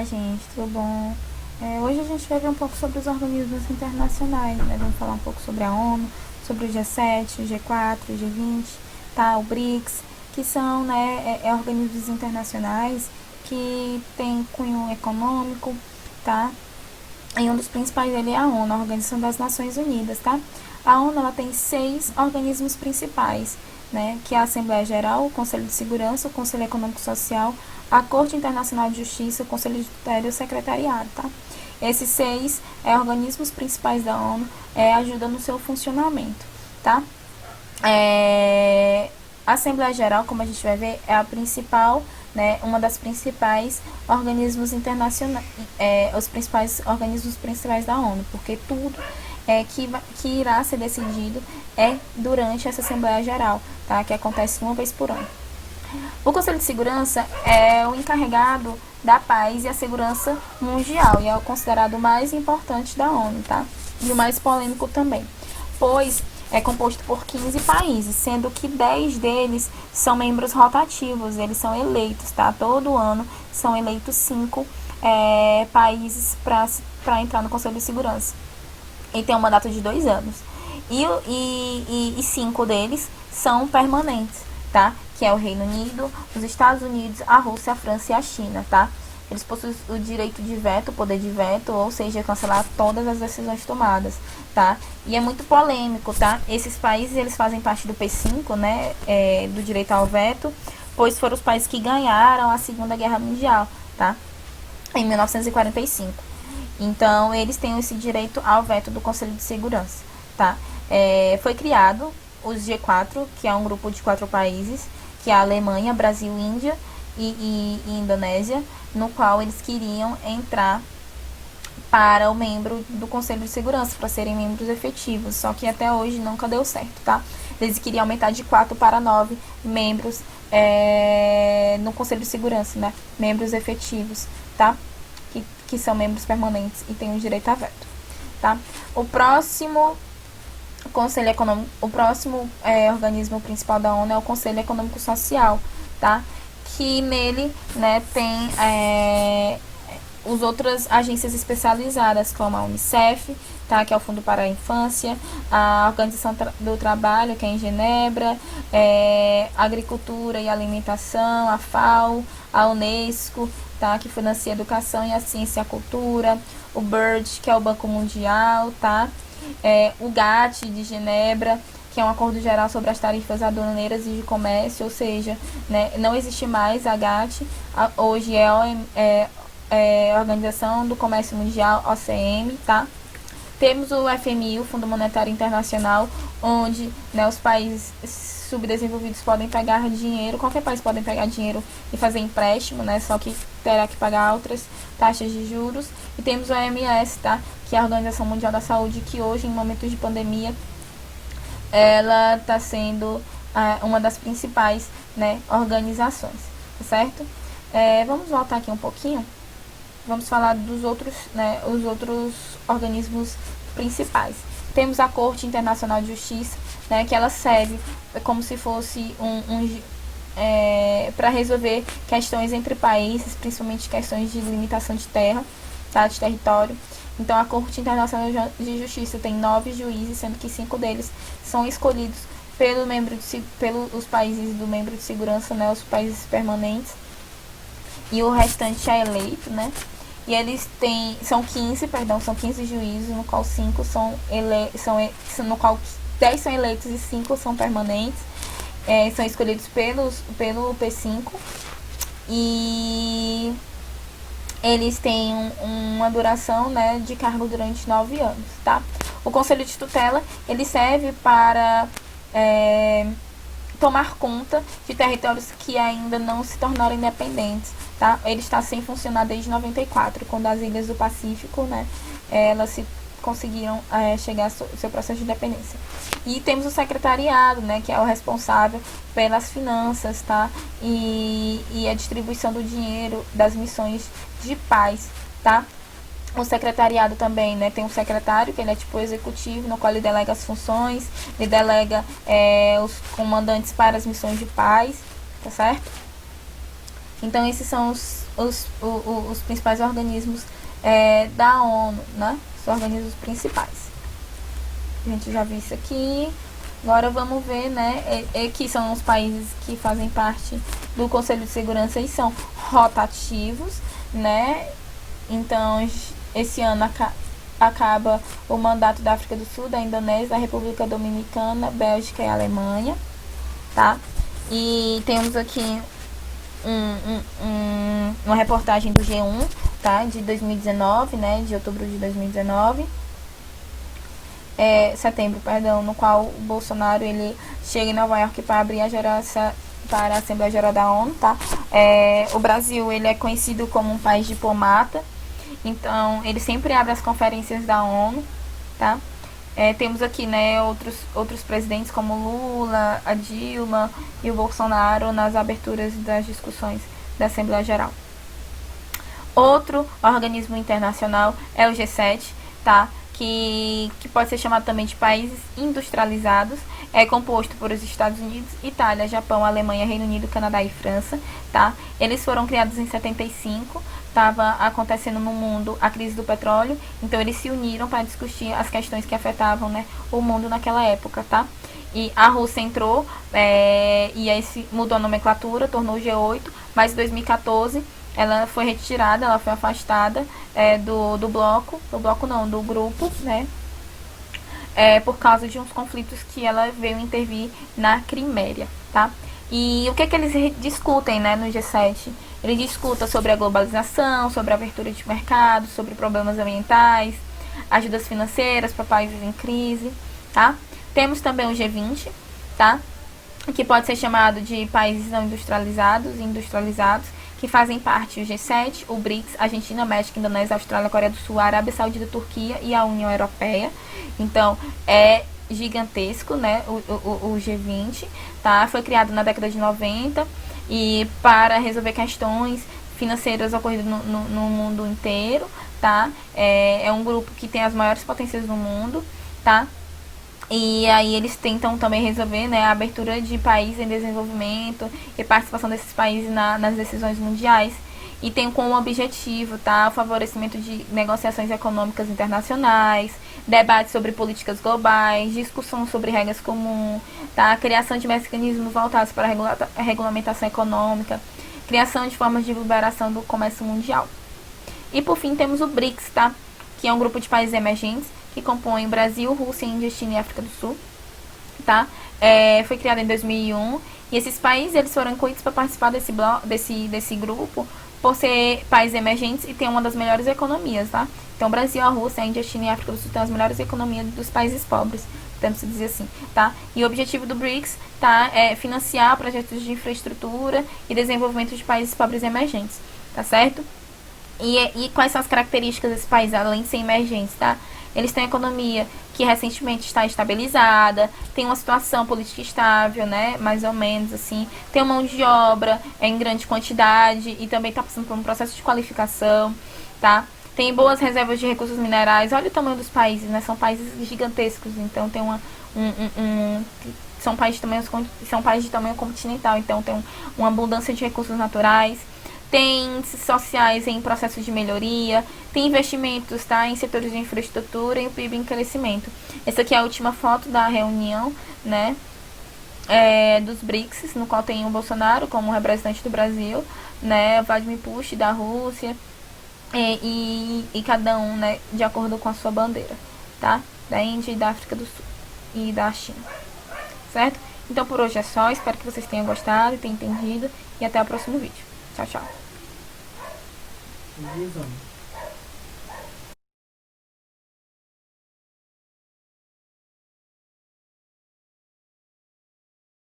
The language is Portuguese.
Olá, gente, tudo bom? Hoje a gente vai ver um pouco sobre os organismos internacionais, né? Vamos falar um pouco sobre a ONU, sobre o G7, o G4, o G20, tá? O BRICS, que são, né, organismos internacionais que têm cunho econômico, tá? E um dos principais dele é a ONU, a Organização das Nações Unidas, tá? A ONU ela tem 6 organismos principais, né? Que é a Assembleia Geral, o Conselho de Segurança, o Conselho Econômico e Social, a Corte Internacional de Justiça, o Conselho de Tutela e o Secretariado, tá? Esses 6 organismos principais da ONU ajudam no seu funcionamento, tá? A Assembleia Geral, como a gente vai ver, é a principal, né, uma das principais organismos internacionais, os principais organismos principais da ONU, porque tudo que irá ser decidido durante essa Assembleia Geral, tá, que acontece uma vez por ano. O Conselho de Segurança é o encarregado da paz e a segurança mundial e é o considerado o mais importante da ONU, tá? E o mais polêmico também, pois é composto por 15 países, sendo que 10 deles são membros rotativos, eles são eleitos, tá? Todo ano são eleitos 5 países para entrar no Conselho de Segurança. E tem um mandato de 2 anos. E 5 deles são permanentes, tá? Que é o Reino Unido, os Estados Unidos, a Rússia, a França e a China, tá? Eles possuem o direito de veto, o poder de veto, ou seja, cancelar todas as decisões tomadas, tá? E é muito polêmico, tá? Esses países, eles fazem parte do P5, né? Do direito ao veto, pois foram os países que ganharam a Segunda Guerra Mundial, tá? Em 1945. Então, eles têm esse direito ao veto do Conselho de Segurança, tá? Foi criado os G4, que é um grupo de 4 países, que é a Alemanha, Brasil, Índia e Indonésia, no qual eles queriam entrar para o membro do Conselho de Segurança, para serem membros efetivos, só que até hoje nunca deu certo, tá? Eles queriam aumentar de 4 para 9 membros no Conselho de Segurança, né? Membros efetivos, tá? Que são membros permanentes e têm o direito a veto, tá? O próximo Conselho Econômico, o próximo organismo principal da ONU é o Conselho Econômico Social, tá? Que nele, né, tem as outras agências especializadas, como a Unicef, tá? Que é o Fundo para a Infância, a Organização do Trabalho, que é em Genebra, a Agricultura e Alimentação, a FAO, a Unesco, tá? Que financia a educação e a ciência e a cultura, o BIRD, que é o Banco Mundial, tá? O GATT de Genebra, que é um acordo geral sobre as tarifas aduaneiras e de comércio, ou seja, né, não existe mais a GATT, hoje é a Organização do Comércio Mundial, OCM, tá? Temos o FMI, o Fundo Monetário Internacional, onde, né, os países subdesenvolvidos podem pegar dinheiro, qualquer país pode pegar dinheiro e fazer empréstimo, né, só que terá que pagar outras taxas de juros. E temos o OMS, tá, que é a Organização Mundial da Saúde, que hoje, em momentos de pandemia, ela está sendo uma das principais, né, organizações, tá certo? Vamos voltar aqui um pouquinho. Vamos falar dos outros, né, os outros organismos principais. Temos a Corte Internacional de Justiça, né, que ela serve como se fosse para resolver questões entre países, principalmente questões de limitação de terra, tá, de território. Então, a Corte Internacional de Justiça tem 9 juízes, sendo que 5 deles são escolhidos pelos países do membro de segurança, né, os países permanentes, e o restante é eleito, né? E eles são 15 juízes, no qual 5 no qual 10 são eleitos e 5 são permanentes. São escolhidos pelo P5 e eles têm uma duração, né, de cargo durante 9 anos, tá? O Conselho de Tutela, ele serve para tomar conta de territórios que ainda não se tornaram independentes, tá? Ele está sem funcionar desde 94, quando as ilhas do Pacífico, né, elas conseguiram chegar ao seu processo de independência. E temos o secretariado, né, que é o responsável pelas finanças, tá? E a distribuição do dinheiro das missões de paz, tá? O secretariado também, né, tem um secretário, que ele é tipo o executivo, no qual ele delega as funções, ele delega os comandantes para as missões de paz, tá certo? Então, esses são os principais organismos da ONU, né? Os organismos principais. A gente já viu isso aqui. Agora vamos ver, né? Que são os países que fazem parte do Conselho de Segurança e são rotativos, né? Então, esse ano acaba o mandato da África do Sul, da Indonésia, da República Dominicana, Bélgica e Alemanha, tá? E temos aqui uma reportagem do G1, tá? De 2019, né? De outubro de 2019. Setembro, perdão, no qual o Bolsonaro ele chega em Nova York para abrir para a Assembleia Geral da ONU, tá? O Brasil ele é conhecido como um país diplomata, então ele sempre abre as conferências da ONU, tá? Temos aqui, né, outros presidentes como Lula, a Dilma e o Bolsonaro nas aberturas das discussões da Assembleia Geral. Outro organismo internacional é o G7, tá? Que pode ser chamado também de países industrializados, é composto por os Estados Unidos, Itália, Japão, Alemanha, Reino Unido, Canadá e França, tá? Eles foram criados em 75, estava acontecendo no mundo a crise do petróleo, então eles se uniram para discutir as questões que afetavam, né, o mundo naquela época, tá? E a Rússia entrou, e aí mudou a nomenclatura, tornou o G8, mas em 2014 ela foi retirada, ela foi afastada do grupo, né? Por causa de uns conflitos que ela veio intervir na Crimeia, tá? E o que eles discutem, né, no G7? Eles discutem sobre a globalização, sobre a abertura de mercado, sobre problemas ambientais, ajudas financeiras para países em crise, tá? Temos também o G20, tá? Que pode ser chamado de países não industrializados e industrializados, que fazem parte o G7, o BRICS, Argentina, México, Indonésia, Austrália, Coreia do Sul, Arábia Saudita, Turquia e a União Europeia. Então, é gigantesco, né, o G20, tá? Foi criado na década de 90 e para resolver questões financeiras ocorridas no mundo inteiro, tá? É um grupo que tem as maiores potências do mundo, tá? E aí eles tentam também resolver, né, a abertura de países em desenvolvimento e participação desses países nas decisões mundiais. E tem como objetivo, tá, o favorecimento de negociações econômicas internacionais, debates sobre políticas globais, discussão sobre regras comuns, tá, a criação de mecanismos voltados para a regulamentação econômica, criação de formas de liberação do comércio mundial. E por fim temos o BRICS, tá, que é um grupo de países emergentes que compõem Brasil, Rússia, Índia, China e África do Sul, tá? Foi criado em 2001 e esses países eles foram incluídos para participar desse grupo por ser países emergentes e ter uma das melhores economias, tá? Então, Brasil, a Rússia, a Índia, a China e a África do Sul têm as melhores economias dos países pobres, podemos dizer assim, tá? E o objetivo do BRICS, tá, é financiar projetos de infraestrutura e desenvolvimento de países pobres e emergentes, tá certo? E quais são as características desse país, além de ser emergentes, tá? Eles têm uma economia que recentemente está estabilizada, tem uma situação política estável, né, mais ou menos assim, tem uma mão de obra em grande quantidade e também está passando por um processo de qualificação, tá? Tem boas reservas de recursos minerais, olha o tamanho dos países, né, são países gigantescos, então tem são países de tamanho continental, então tem uma abundância de recursos naturais. Tem índices sociais em processo de melhoria, tem investimentos, tá, em setores de infraestrutura e o PIB em crescimento. Essa aqui é a última foto da reunião, né, dos BRICS, no qual tem o Bolsonaro como representante do Brasil, né, Vladimir Putin da Rússia, e cada um, né, de acordo com a sua bandeira, tá, da Índia e da África do Sul e da China, certo? Então por hoje é só, espero que vocês tenham gostado e tenham entendido e até o próximo vídeo. Tchau, tchau.